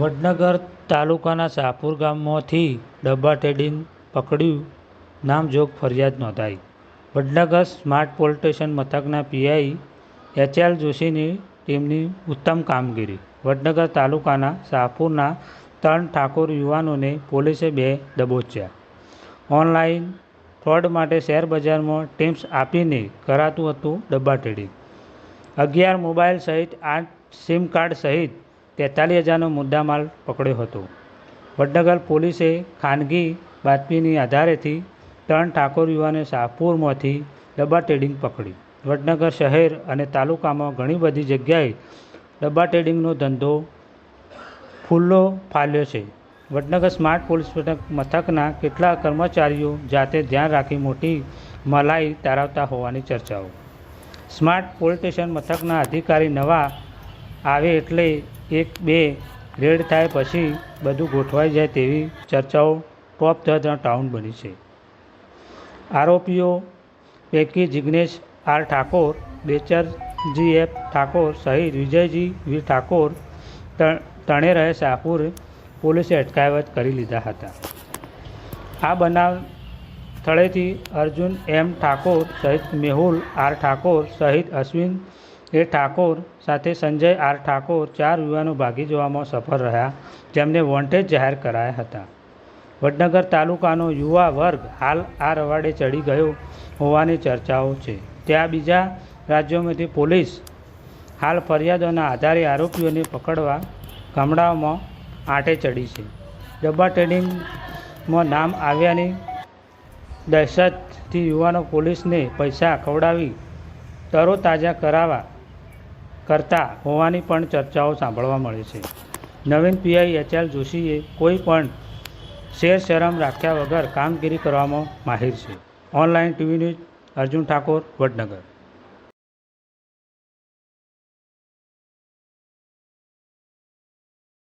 વડનગર તાલુકાના શાહપુર ગામમાંથી ડબ્બા ટ્રેડિંગ પકડ્યું નામજોગ ફરિયાદ નોંધાઈ. વડનગર સ્માર્ટ પોલીસ સ્ટેશન મથકના પીઆઈ એચ.એલ. જોશીની ટીમની ઉત્તમ કામગીરી. વડનગર તાલુકાના શાહપુરના 3 ઠાકોર યુવાનોને પોલીસે 2 દબોચ્યા. ઓનલાઈન ફ્રોડ માટે શેરબજારમાં ટિપ્સ આપીને કરાતું હતું ડબ્બા ટ્રેડિંગ. 11 મોબાઈલ સહિત 8 સિમ કાર્ડ સહિત 43,000નો મુદ્દામાલ પકડ્યો હતો. વડનગર પોલીસે ખાનગી બાતમીની આધારેથી 3 ઠાકોર યુવાને શાહપુરમાંથી ડબ્બા ટ્રેડિંગ પકડી. વડનગર શહેર અને તાલુકામાં ઘણી બધી જગ્યાએ ડબ્બા ટ્રેડિંગનો ધંધો ફૂલ્લો ફાલ્યો છે. વડનગર સ્માર્ટ પોલીસ મથકના કેટલાક કર્મચારીઓ જાતે ધ્યાન રાખી મોટી મલાઈ તારવતા હોવાની ચર્ચાઓ. સ્માર્ટ પોલીસ સ્ટેશન મથકના અધિકારી નવા આવે એટલે 1-2 રેડ થાય પછી બધું ગોઠવાઈ જાય તેવી ચર્ચાઓ ટોપ ધ ટાઉન બની છે. આરોપીઓ પૈકી જિગ્નેશ આર ઠાકોર, બેચરજી એફ ઠાકોર સહિત વિજયજી વી ઠાકોર ત્રણે રહે શાહપુર પોલીસે અટકાયત કરી લીધા હતા. આ બનાવ સ્થળેથી અર્જુન એમ ઠાકોર સહિત મેહુલ આર ઠાકોર સહિત અશ્વિન એ ઠાકોર સાથે સંજય આર ઠાકોર 4 યુવાનો ભાગી જવામાં સફળ રહ્યા, જેમને વોન્ટેડ જાહેર કરાયા હતા. વડનગર તાલુકાનો યુવા વર્ગ હાલ આ રવાડે ચડી ગયો હોવાની ચર્ચાઓ છે. ત્યાં બીજા રાજ્યોમાંથી પોલીસ હાલ ફરિયાદોના આધારે આરોપીઓને પકડવા ગામડાઓમાં આંટે ચડી છે. ડબ્બા ટ્રેડિંગમાં નામ આવ્યાની દહેશતથી યુવાનો પોલીસને પૈસા ખવડાવી તરોતાજા કરતા હોવાની પણ ચર્ચાઓ સાંભળવા મળે છે. નવીન પીઆઈ એચ.એલ. જોશીએ કોઈ પણ શેરશરમ રાખ્યા વગર કામગીરી કરવામાં માહિર છે. Online TV news, Arjun Thakor, Vadnagar.